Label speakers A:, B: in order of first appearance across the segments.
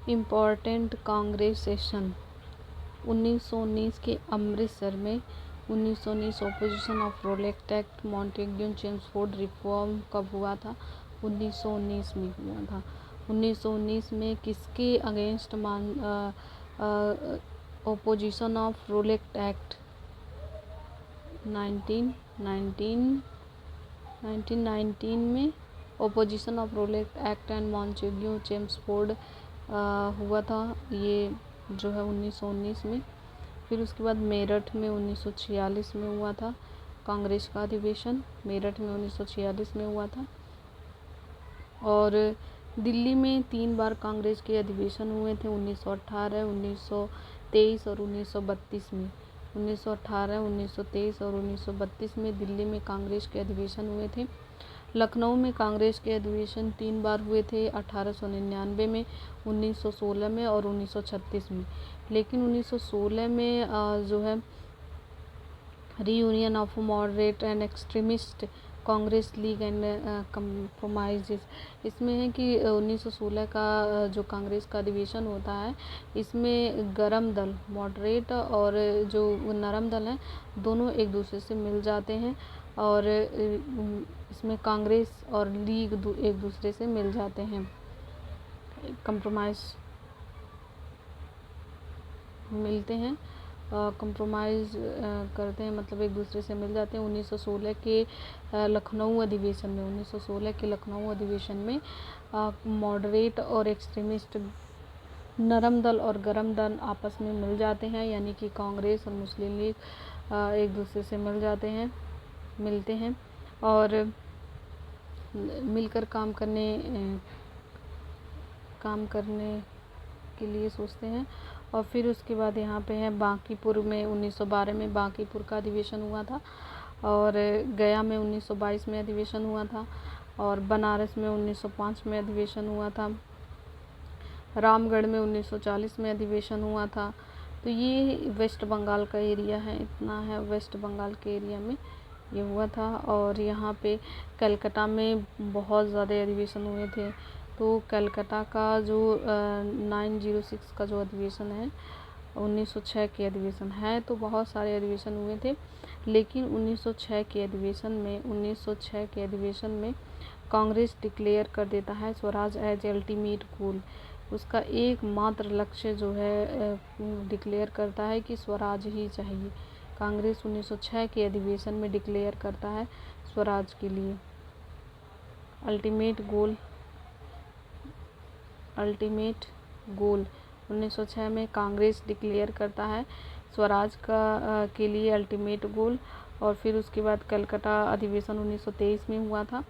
A: Important Congress session 1919 के अमृतसर में 1919 opposition of Rowlatt Act Montagu Chelmsford reform कब हुआ था? 1919 में हुआ था। 1919 में किसके against opposition of Rowlatt Act 1919 में opposition of Rowlatt Act and Montagu Chelmsford हुआ था, ये जो है 1919 में। फिर उसके बाद मेरठ में 1946 में हुआ था कांग्रेस का अधिवेशन, मेरठ में 1946 में हुआ था। और दिल्ली में 3 बार कांग्रेस के अधिवेशन हुए थे, 1918, 1923 और 1932 में। 1918, 1923 और 1932 में दिल्ली में कांग्रेस के अधिवेशन हुए थे। लखनऊ में कांग्रेस के अधिवेशन 3 बार हुए थे, 1899 में, 1916 में और 1936 में। लेकिन 1916 में जो है reunion of moderate and extremist Congress league and compromises, इसमें है कि 1916 का जो कांग्रेस का अधिवेशन होता है, इसमें गरम दल मॉडरेट और जो नरम दल हैं दोनों एक दूसरे से मिल जाते हैं, और इसमें कांग्रेस और लीग एक दूसरे से मिल जाते हैं, कंप्रोमाइज़ मिलते हैं, कंप्रोमाइज़ करते हैं, मतलब एक दूसरे से मिल जाते हैं। 1916 के लखनऊ अधिवेशन में 1916 के लखनऊ अधिवेशन में मॉडरेट और एक्सट्रीमिस्ट नरम दल और गरम दल आपस में मिल जाते हैं, यानी कि कांग्रेस और मुस्लिम लीग एक दूसरे से मिलते हैं और मिलकर काम करने के लिए सोचते हैं। और फिर उसके बाद यहाँ पे है बांकीपुर में 1912 में बांकीपुर का अधिवेशन हुआ था, और गया में 1922 में अधिवेशन हुआ था, और बनारस में 1905 में अधिवेशन हुआ था, रामगढ़ में 1940 में अधिवेशन हुआ था। तो ये वेस्ट बंगाल का एरिया है, इतना है वेस्ट बंगाल के एरिया में ये हुआ था। और यहाँ पे कलकत्ता में बहुत ज़्यादा अधिवेशन हुए थे। तो कलकत्ता का जो 906 का जो अधिवेशन है 1906 के अधिवेशन है, तो बहुत सारे अधिवेशन हुए थे, लेकिन 1906 के अधिवेशन में कांग्रेस डिक्लेयर कर देता है स्वराज एज अल्टीमेट गोल। उसका एकमात्र लक्ष्य जो है डिक्लेयर करता है कि स्वराज ही चाहिए। कांग्रेस 1906 के अधिवेशन में डिक्लेयर करता है स्वराज के लिए अल्टीमेट गोल 1906 में कांग्रेस डिक्लेयर करता है स्वराज के लिए अल्टीमेट गोल। और फिर उसके बाद कलकत्ता अधिवेशन 1923 में हुआ था,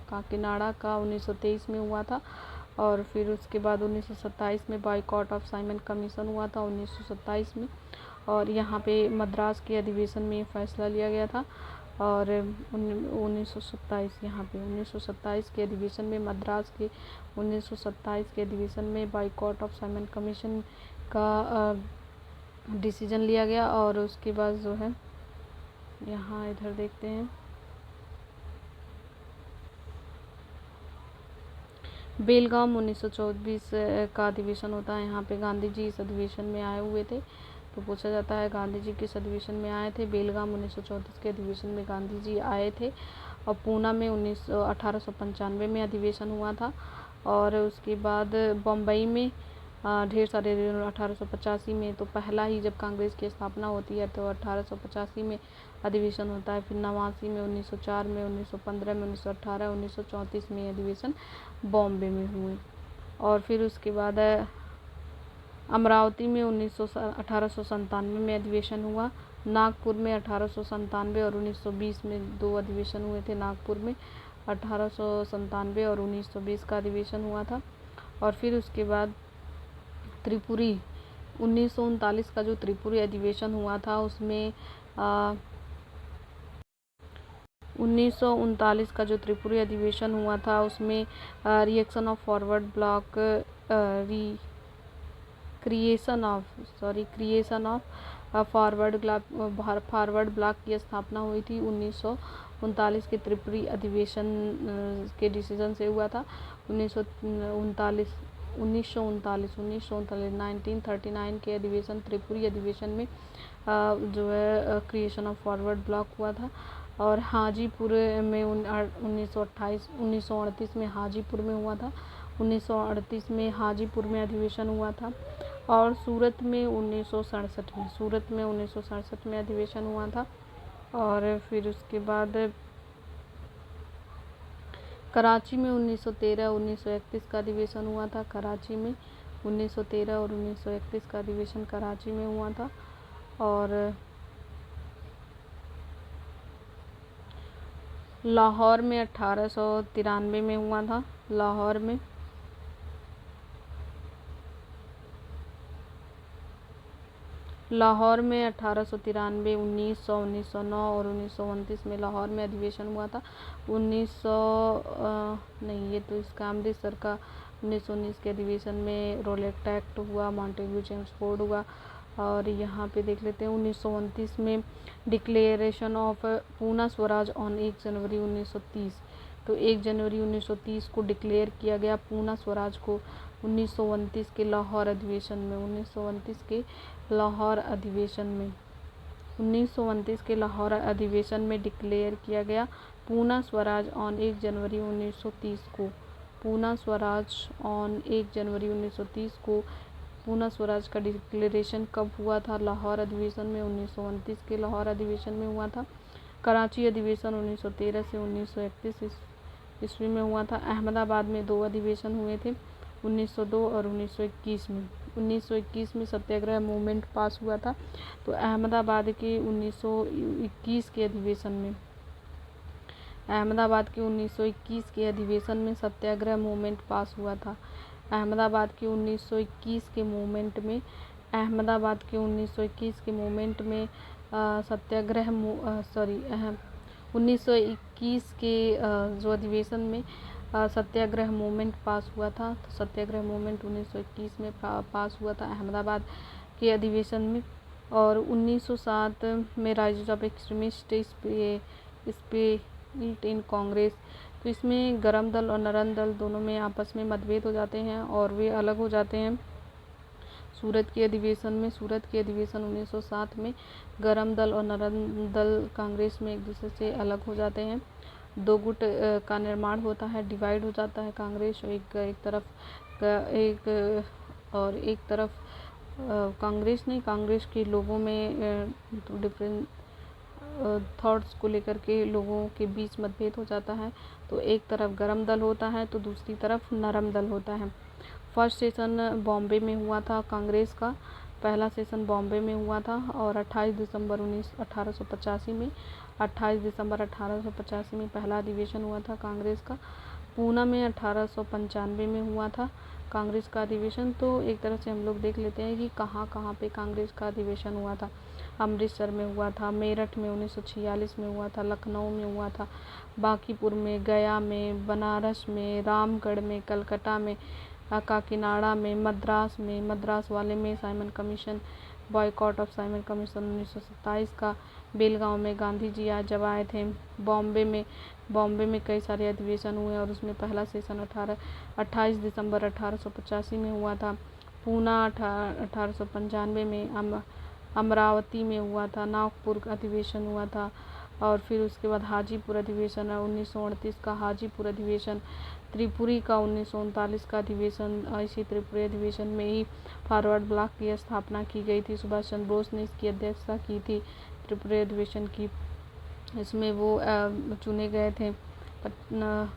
A: काकीनाडा का 1923 में हुआ था। और फिर उसके बाद 1927 में बॉयकॉट ऑफ साइमन कमीशन हुआ था 1927 में, और यहाँ पे मद्रास के अधिवेशन में फैसला लिया गया था। और 1927 के अधिवेशन में मद्रास के 1927 के अधिवेशन में बॉयकॉट ऑफ साइमन कमीशन का डिसीजन लिया गया। और उसके बाद जो है यहाँ इधर देखते हैं बेलगाम 1924 का अधिवेशन होता है। यहाँ पे गांधी जी इस अधिवेशन में आए हुए थे, तो पूछा जाता है गांधी जी किस अधिवेशन में आए थे। बेलगाम 1934 के अधिवेशन में गांधी जी आए थे। और पूना में 1895 में अधिवेशन हुआ था। और उसके बाद बम्बई में ढेर सारे 1885 में, तो पहला ही जब कांग्रेस की स्थापना होती है तो 1885 में अधिवेशन होता है। फिर 89 में, 1904 में, 1915 में, 1918, 1934 में अधिवेशन बॉम्बे में हुए। और फिर उसके बाद अमरावती में 1897 में अधिवेशन हुआ। नागपुर में 1897 और 1920 में 2 अधिवेशन हुए थे। नागपुर में 1897 और 1920 का अधिवेशन हुआ था। और फिर उसके बाद त्रिपुरी 1939 का जो त्रिपुरी अधिवेशन हुआ था, उसमें 1939 का जो त्रिपुरी अधिवेशन हुआ था उसमें क्रिएशन ऑफ फॉरवर्ड ब्लॉक की स्थापना हुई थी 1939 के त्रिपुरी अधिवेशन के डिसीजन से हुआ था। 1939 के अधिवेशन, त्रिपुरी अधिवेशन में जो है क्रिएशन ऑफ फॉरवर्ड ब्लॉक हुआ था। और हाजीपुर में 1938 में हाजीपुर में हुआ था। 1938 में हाजीपुर में अधिवेशन हुआ था। और सूरत में 1967 में अधिवेशन हुआ था। और फिर उसके बाद कराची में 1913-1931 का अधिवेशन हुआ था। कराची में 1913 और 1931 का अधिवेशन कराची में हुआ था। और लाहौर में 1893 में हुआ था। लाहौर में लाहौर में 1893, 1900, 1909 और 1929 में लाहौर में अधिवेशन हुआ था। 1900 नहीं, ये तो इसका अमृतसर का 1919 के अधिवेशन में रोलेक्ट एक्ट हुआ, मॉन्टेग्यू चेम्सफोर्ड हुआ। और यहाँ पे देख लेते हैं 1929 में declaration of Poona Swaraj on 1 जनवरी 1930। तो 1 जनवरी 1930 को डिक्लेयर किया गया पूना स्वराज को 1929 के लाहौर अधिवेशन में। 1929 के लाहौर अधिवेशन में डिक्लेयर किया गया पूना स्वराज ऑन 1 जनवरी 1930 को। पूना स्वराज ऑन 1 जनवरी 1930 को पूना स्वराज का डिक्लेरेशन कब हुआ था? लाहौर अधिवेशन में, 1929 के लाहौर अधिवेशन में हुआ था। कराची अधिवेशन 1913 से 1931 ईस्वी में हुआ था। अहमदाबाद में 2 अधिवेशन हुए थे, 1902 और 1921 में। 1921 में सत्याग्रह मूवमेंट पास हुआ था। तो अहमदाबाद के 1921 के अधिवेशन में सत्याग्रह मूवमेंट पास हुआ था। अहमदाबाद के 1921 के मूवमेंट में सत्याग्रह 1921 के जो अधिवेशन में सत्याग्रह मूवमेंट पास हुआ था। तो सत्याग्रह मूवमेंट 1921 में पास हुआ था अहमदाबाद के अधिवेशन में। और 1907 में rise of extremist spirit in Congress. तो इसमें गरम दल और नरम दल दोनों में आपस में मतभेद हो जाते हैं और वे अलग हो जाते हैं। सूरत के अधिवेशन 1907 में गरम दल और नरम दल कांग्रेस में एक दूसरे से अलग हो जाते हैं। 2 गुट का निर्माण होता है, डिवाइड हो जाता है कांग्रेस। एक तरफ कांग्रेस के लोगों में डिफरेंट थॉट्स को लेकर के लोगों के बीच मतभेद हो जाता है। तो एक तरफ गरम दल होता है तो दूसरी तरफ नरम दल होता है। फर्स्ट सेशन बॉम्बे में हुआ था कांग्रेस का। पहला सेशन बॉम्बे में हुआ था और 28 दिसंबर 1885 में पहला अधिवेशन हुआ था कांग्रेस का। पूना में 1895 में हुआ था कांग्रेस का अधिवेशन। तो एक तरह से हम लोग देख लेते हैं कि कहाँ पे कांग्रेस का अधिवेशन हुआ था। अमृतसर में हुआ था, मेरठ में 1946 में हुआ था, लखनऊ में हुआ था, बांकीपुर में, गया में, बनारस में, रामगढ़ में, कलकत्ता में, काकीनाडा में, मद्रास वाले में Simon commission, boycott of Simon commission 1927 का। बेलगांव में गांधी जी जब आए थे। बॉम्बे में कई सारे अधिवेशन हुए और उसमें पहला सेशन 28 दिसंबर 1885 में हुआ था। पूना 1895 में, अमरावती में हुआ था, नागपुर अधिवेशन हुआ था। और फिर उसके बाद हाजीपुर अधिवेशन 1938 का हाजीपुर अधिवेशन। त्रिपुरी का 1939 का अधिवेशन। इसी त्रिपुरी अधिवेशन में ही फॉरवर्ड ब्लॉक की स्थापना की गई थी। सुभाष चंद्र बोस ने इसकी अध्यक्षता की थी त्रिपुरी अधिवेशन की। इसमें वो चुने गए थे।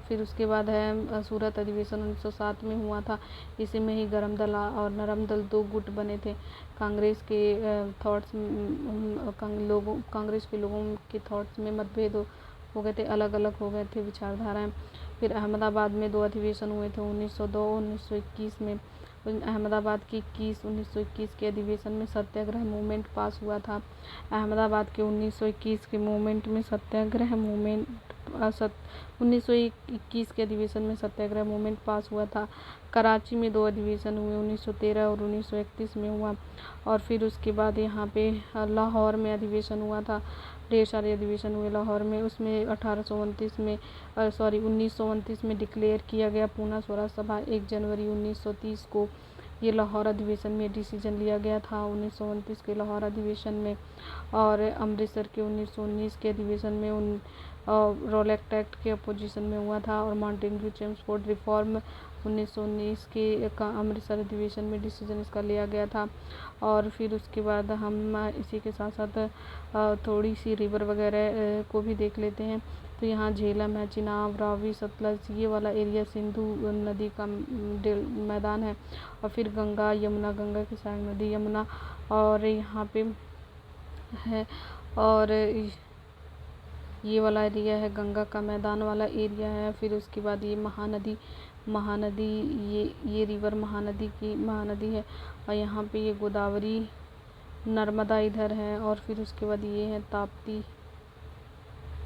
A: फिर उसके बाद है सूरत अधिवेशन 1907 में हुआ था। इसी में ही गरम दल और नरम दल 2 गुट बने थे। कांग्रेस के लोगों के थॉट्स में मतभेद हो गए थे, अलग अलग हो गए थे विचारधाराएं। फिर अहमदाबाद में 2 अधिवेशन हुए थे 1902 1921 में। अहमदाबाद के 1921 के अधिवेशन में सत्याग्रह मूवमेंट पास हुआ था। अहमदाबाद के 1921 के मूवमेंट में सत्याग्रह मूवमेंट 1921 के अधिवेशन में सत्याग्रह मूवमेंट पास हुआ था। कराची में 2 अधिवेशन हुए, 1913 और 1931 में हुआ। और फिर उसके बाद यहाँ पे लाहौर में अधिवेशन हुआ था ढेर सारे अधिवेशन हुए लाहौर में। उसमें 1929 में डिक्लेयर किया गया पूना स्वराज सभा। 1 जनवरी 1930 को ये लाहौर अधिवेशन में डिसीजन लिया गया था 1929 के लाहौर अधिवेशन में। और अमृतसर के 1919 के अधिवेशन में रोलेक्ट एक्ट के अपोजिशन में हुआ था। और माउंटेन्यू चेम्सफोर्ड रिफॉर्म 1919 के का अमृतसर अधिवेशन में डिसीजन इसका लिया गया था। और फिर उसके बाद हम इसी के साथ साथ थोड़ी सी रिवर वगैरह को भी देख लेते हैं। तो यहाँ झेलम है, चिनाब, रावी, सतलज, ये वाला एरिया सिंधु नदी का मैदान है। और फिर गंगा यमुना, गंगा की सहायक नदी यमुना और यहाँ पे है। और ये वाला एरिया है गंगा का मैदान वाला एरिया है। फिर उसके बाद ये महानदी ये रिवर महानदी है। और यहाँ पे ये गोदावरी, नर्मदा इधर है। और फिर उसके बाद ये है ताप्ती,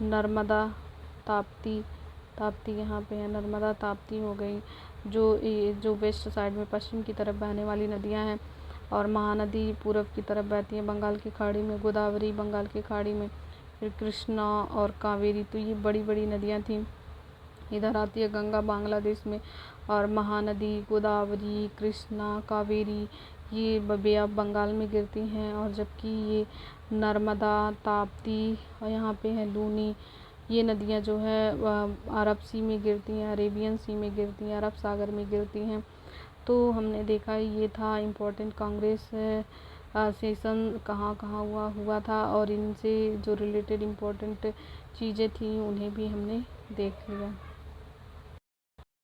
A: नर्मदा, ताप्ती यहाँ पे है। नर्मदा ताप्ती हो गई जो वेस्ट साइड में पश्चिम की तरफ बहने वाली नदियाँ हैं। और महानदी पूरब की तरफ बहती है बंगाल की खाड़ी में, गोदावरी बंगाल की खाड़ी में, फिर कृष्णा और कावेरी। तो ये बड़ी बड़ी नदियाँ थीं। इधर आती है गंगा बांग्लादेश में। और महानदी, गोदावरी, कृष्णा, कावेरी ये बे ऑफ बंगाल में गिरती हैं। और जबकि ये नर्मदा, ताप्ती और यहाँ पे है लूनी, ये नदियाँ जो है अरब सी में गिरती हैं, अरेबियन सी में गिरती हैं, अरब सागर में गिरती हैं। तो हमने देखा ये था इम्पोर्टेंट कांग्रेस सेशन कहाँ कहाँ हुआ था। और इनसे जो रिलेटेड इम्पोर्टेंट चीज़ें थी उन्हें भी हमने देख लिया।